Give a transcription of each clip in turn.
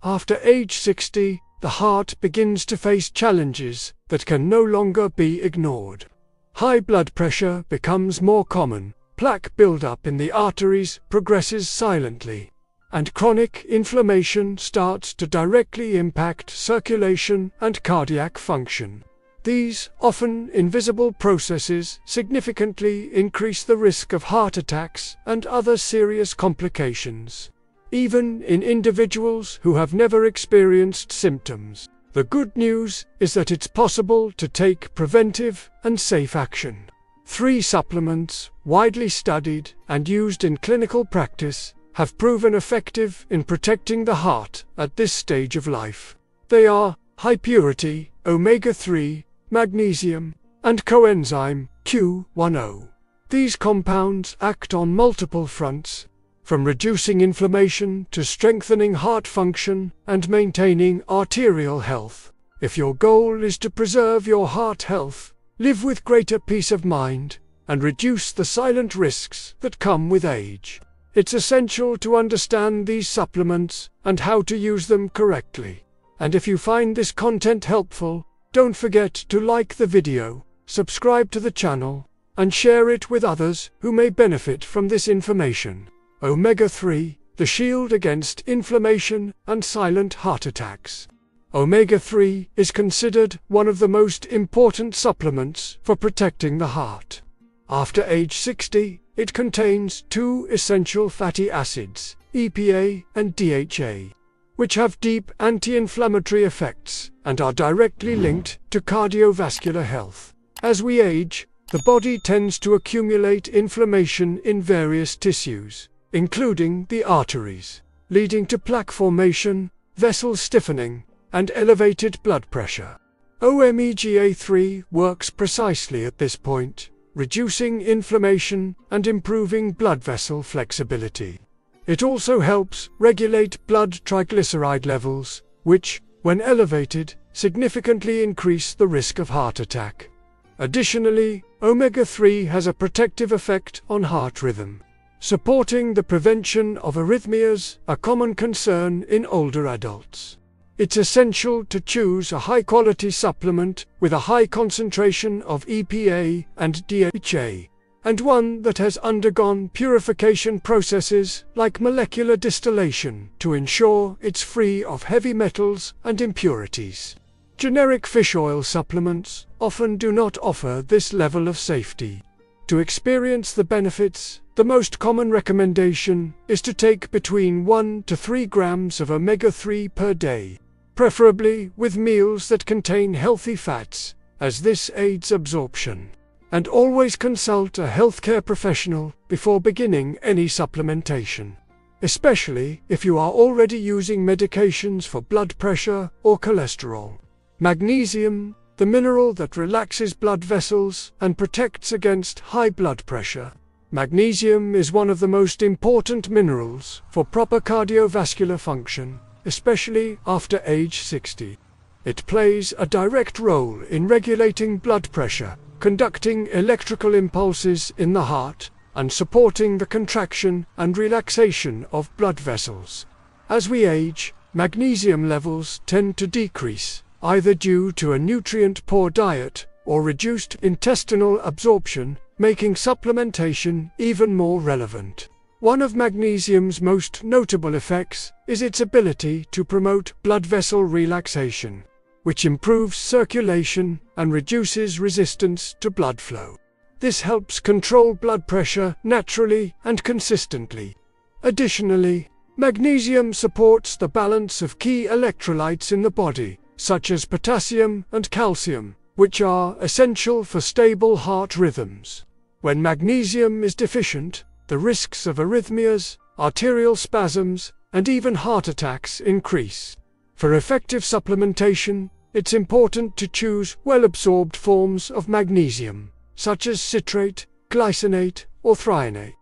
After age 60, the heart begins to face challenges that can no longer be ignored. High blood pressure becomes more common, plaque buildup in the arteries progresses silently, and chronic inflammation starts to directly impact circulation and cardiac function. These, often invisible processes, significantly increase the risk of heart attacks and other serious complications, even in individuals who have never experienced symptoms. The good news is that it's possible to take preventive and safe action. 3 supplements, widely studied and used in clinical practice, have proven effective in protecting the heart at this stage of life. They are high purity, omega-3, magnesium, and coenzyme Q10. These compounds act on multiple fronts, from reducing inflammation to strengthening heart function and maintaining arterial health. If your goal is to preserve your heart health, live with greater peace of mind, and reduce the silent risks that come with age, it's essential to understand these supplements and how to use them correctly. And if you find this content helpful, don't forget to like the video, subscribe to the channel, and share it with others who may benefit from this information. Omega-3, the shield against inflammation and silent heart attacks. Omega-3 is considered one of the most important supplements for protecting the heart. After age 60, it contains 2 essential fatty acids, EPA and DHA, which have deep anti-inflammatory effects and are directly linked to cardiovascular health. As we age, the body tends to accumulate inflammation in various tissues, including the arteries, leading to plaque formation, vessel stiffening, and elevated blood pressure. Omega-3 works precisely at this point, reducing inflammation and improving blood vessel flexibility. It also helps regulate blood triglyceride levels, which, when elevated, significantly increase the risk of heart attack. Additionally, omega-3 has a protective effect on heart rhythm, supporting the prevention of arrhythmias, a common concern in older adults. It's essential to choose a high-quality supplement with a high concentration of EPA and DHA, and one that has undergone purification processes like molecular distillation to ensure it's free of heavy metals and impurities. Generic fish oil supplements often do not offer this level of safety. To experience the benefits, the most common recommendation is to take between 1 to 3 grams of omega-3 per day, preferably with meals that contain healthy fats, as this aids absorption. And always consult a healthcare professional before beginning any supplementation, especially if you are already using medications for blood pressure or cholesterol. Magnesium, the mineral that relaxes blood vessels and protects against high blood pressure. Magnesium is one of the most important minerals for proper cardiovascular function, especially after age 60. It plays a direct role in regulating blood pressure, conducting electrical impulses in the heart, and supporting the contraction and relaxation of blood vessels. As we age, magnesium levels tend to decrease, either due to a nutrient-poor diet or reduced intestinal absorption, making supplementation even more relevant. One of magnesium's most notable effects is its ability to promote blood vessel relaxation, which improves circulation and reduces resistance to blood flow. This helps control blood pressure naturally and consistently. Additionally, magnesium supports the balance of key electrolytes in the body, such as potassium and calcium, which are essential for stable heart rhythms. When magnesium is deficient, the risks of arrhythmias, arterial spasms, and even heart attacks increase. For effective supplementation, it's important to choose well-absorbed forms of magnesium, such as citrate, glycinate, or threonate.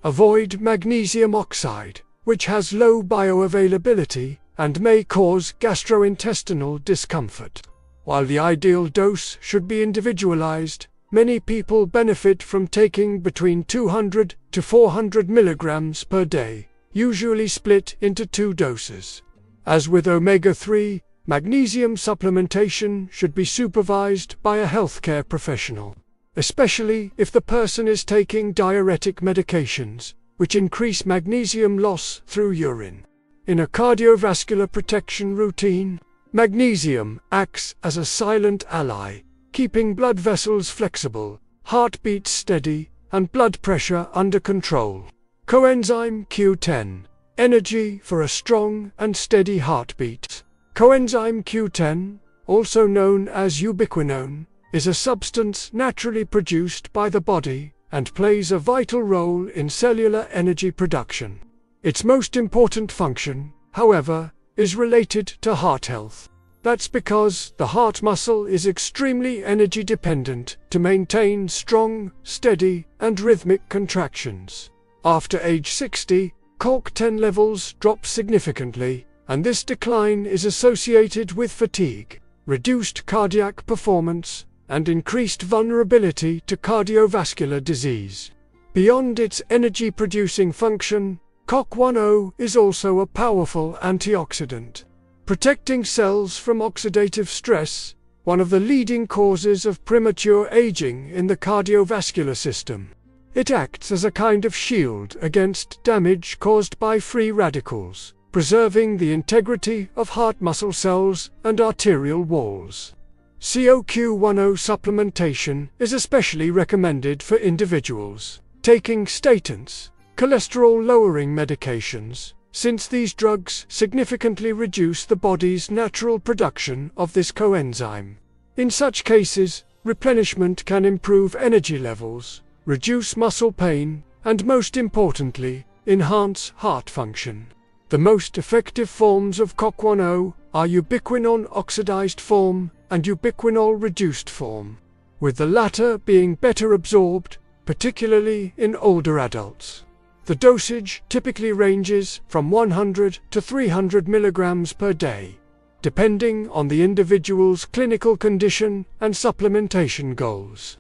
Avoid magnesium oxide, which has low bioavailability and may cause gastrointestinal discomfort. While the ideal dose should be individualized, many people benefit from taking between 200 to 400 milligrams per day, usually split into 2 doses. As with omega-3, magnesium supplementation should be supervised by a healthcare professional, especially if the person is taking diuretic medications, which increase magnesium loss through urine. In a cardiovascular protection routine, magnesium acts as a silent ally, keeping blood vessels flexible, heartbeat steady, and blood pressure under control. Coenzyme Q10. Energy for a strong and steady heartbeat. Coenzyme Q10, also known as ubiquinone, is a substance naturally produced by the body and plays a vital role in cellular energy production. Its most important function, however, is related to heart health. That's because the heart muscle is extremely energy dependent to maintain strong, steady, and rhythmic contractions. After age 60, CoQ10 levels drop significantly, and this decline is associated with fatigue, reduced cardiac performance, and increased vulnerability to cardiovascular disease. Beyond its energy-producing function, CoQ10 is also a powerful antioxidant, protecting cells from oxidative stress, one of the leading causes of premature aging in the cardiovascular system. It acts as a kind of shield against damage caused by free radicals, preserving the integrity of heart muscle cells and arterial walls. CoQ10 supplementation is especially recommended for individuals taking statins, cholesterol-lowering medications, since these drugs significantly reduce the body's natural production of this coenzyme. In such cases, replenishment can improve energy levels, reduce muscle pain, and most importantly, enhance heart function. The most effective forms of CoQ10 are ubiquinol oxidized form and ubiquinol reduced form, with the latter being better absorbed, particularly in older adults. The dosage typically ranges from 100 to 300 milligrams per day, depending on the individual's clinical condition and supplementation goals.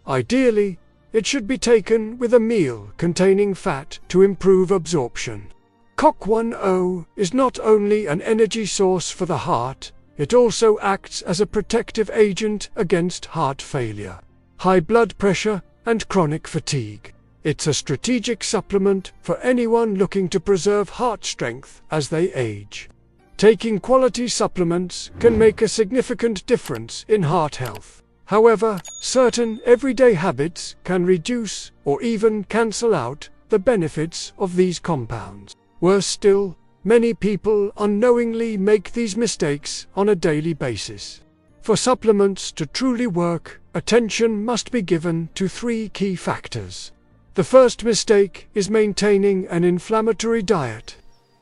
Ideally, it should be taken with a meal containing fat to improve absorption. CoQ10 is not only an energy source for the heart, it also acts as a protective agent against heart failure, high blood pressure, and chronic fatigue. It's a strategic supplement for anyone looking to preserve heart strength as they age. Taking quality supplements can make a significant difference in heart health. However, certain everyday habits can reduce or even cancel out the benefits of these compounds. Worse still, many people unknowingly make these mistakes on a daily basis. For supplements to truly work, attention must be given to three key factors. The first mistake is maintaining an inflammatory diet.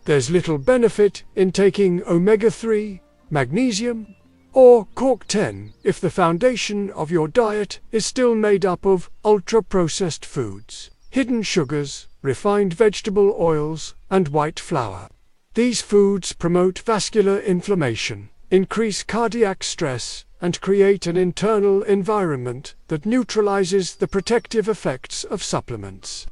There's little benefit in taking omega-3, magnesium, or CoQ10 if the foundation of your diet is still made up of ultra-processed foods, hidden sugars, refined vegetable oils, and white flour. These foods promote vascular inflammation, increase cardiac stress, and create an internal environment that neutralizes the protective effects of supplements.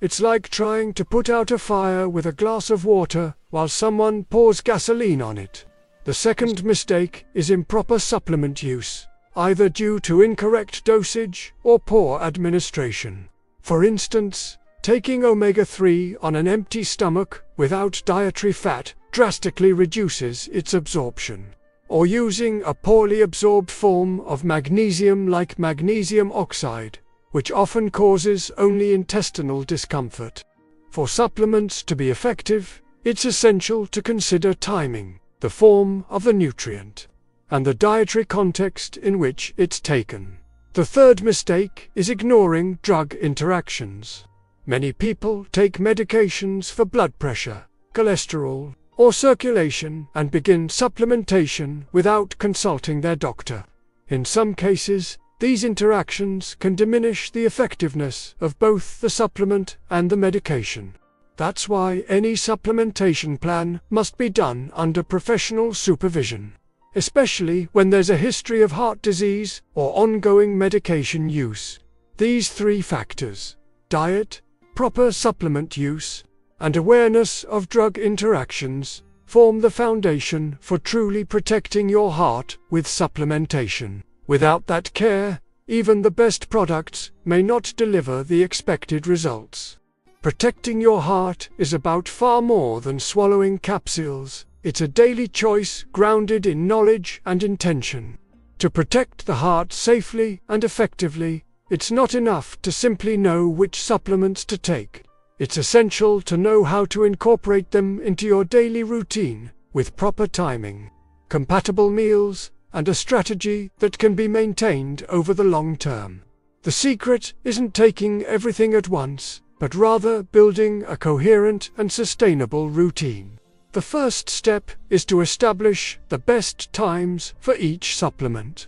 It's like trying to put out a fire with a glass of water while someone pours gasoline on it. The second mistake is improper supplement use, either due to incorrect dosage or poor administration. For instance, taking omega-3 on an empty stomach without dietary fat drastically reduces its absorption. Or using a poorly absorbed form of magnesium like magnesium oxide, which often causes only intestinal discomfort. For supplements to be effective, it's essential to consider timing, the form of the nutrient, and the dietary context in which it's taken. The third mistake is ignoring drug interactions. Many people take medications for blood pressure, cholesterol, or circulation and begin supplementation without consulting their doctor. In some cases, these interactions can diminish the effectiveness of both the supplement and the medication. That's why any supplementation plan must be done under professional supervision, especially when there's a history of heart disease or ongoing medication use. These three factors, diet, proper supplement use, and awareness of drug interactions, form the foundation for truly protecting your heart with supplementation. Without that care, even the best products may not deliver the expected results. Protecting your heart is about far more than swallowing capsules. It's a daily choice grounded in knowledge and intention. To protect the heart safely and effectively, it's not enough to simply know which supplements to take. It's essential to know how to incorporate them into your daily routine with proper timing, compatible meals, and a strategy that can be maintained over the long term. The secret isn't taking everything at once, but rather building a coherent and sustainable routine. The first step is to establish the best times for each supplement.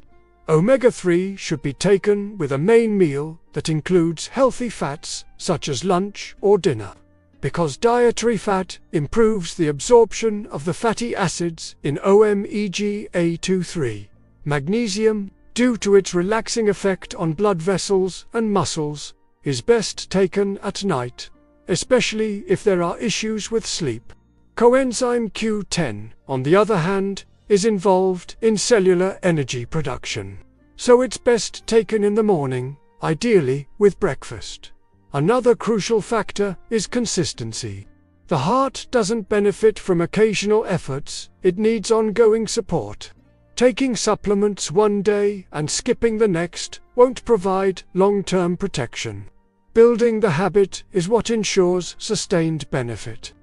Omega-3 should be taken with a main meal that includes healthy fats such as lunch or dinner, because dietary fat improves the absorption of the fatty acids in omega-3. Magnesium, due to its relaxing effect on blood vessels and muscles, is best taken at night, especially if there are issues with sleep. Coenzyme Q10, on the other hand, is involved in cellular energy production, so it's best taken in the morning, ideally with breakfast. Another crucial factor is consistency. The heart doesn't benefit from occasional efforts, it needs ongoing support. Taking supplements one day and skipping the next won't provide long-term protection. Building the habit is what ensures sustained benefit.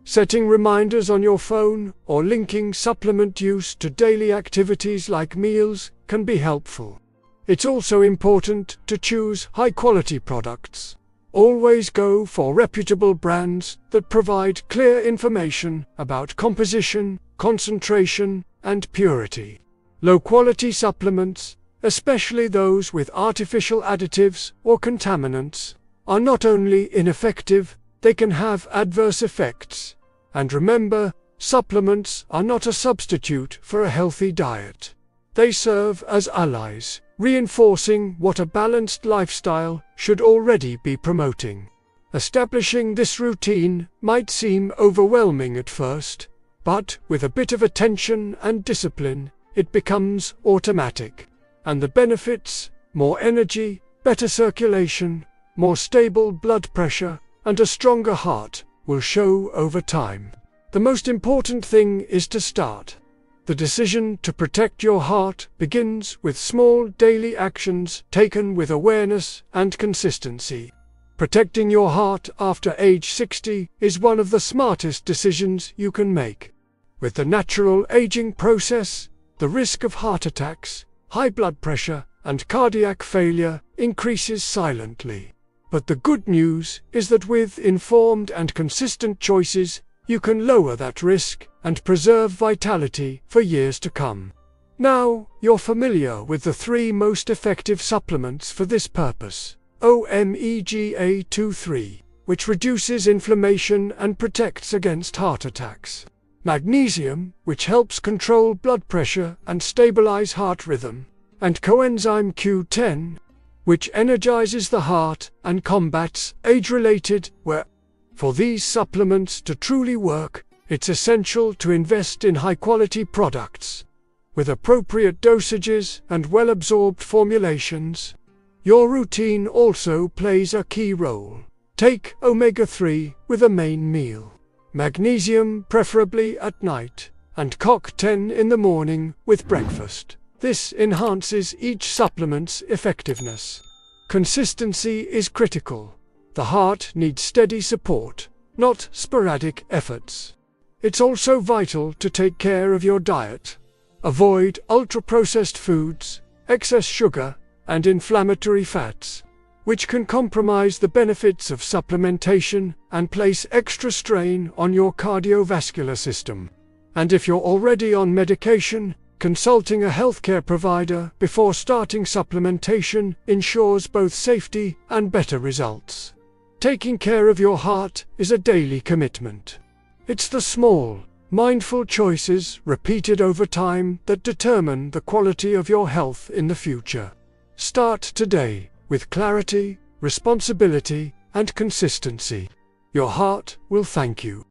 Setting reminders on your phone or linking supplement use to daily activities like meals can be helpful. It's also important to choose high-quality products. Always go for reputable brands that provide clear information about composition, concentration, and purity. Low-quality supplements, especially those with artificial additives or contaminants, are not only ineffective, they can have adverse effects. And remember, supplements are not a substitute for a healthy diet. They serve as allies, reinforcing what a balanced lifestyle should already be promoting. Establishing this routine might seem overwhelming at first, but with a bit of attention and discipline, it becomes automatic. And the benefits, more energy, better circulation, more stable blood pressure, and a stronger heart, will show over time. The most important thing is to start. The decision to protect your heart begins with small daily actions taken with awareness and consistency. Protecting your heart after age 60 is one of the smartest decisions you can make. With the natural aging process, the risk of heart attacks, high blood pressure, and cardiac failure increases silently. But the good news is that with informed and consistent choices, you can lower that risk and preserve vitality for years to come. Now, you're familiar with the 3 most effective supplements for this purpose. Omega-3, which reduces inflammation and protects against heart attacks. Magnesium, which helps control blood pressure and stabilize heart rhythm. And coenzyme Q10, which energizes the heart and combats age-related wear. For these supplements to truly work, it's essential to invest in high-quality products, with appropriate dosages and well-absorbed formulations. Your routine also plays a key role. Take omega-3 with a main meal, magnesium preferably at night, and CoQ10 in the morning with breakfast. This enhances each supplement's effectiveness. Consistency is critical. The heart needs steady support, not sporadic efforts. It's also vital to take care of your diet. Avoid ultra-processed foods, excess sugar, and inflammatory fats, which can compromise the benefits of supplementation and place extra strain on your cardiovascular system. And if you're already on medication, consulting a healthcare provider before starting supplementation ensures both safety and better results. Taking care of your heart is a daily commitment. It's the small, mindful choices repeated over time that determine the quality of your health in the future. Start today with clarity, responsibility, and consistency. Your heart will thank you.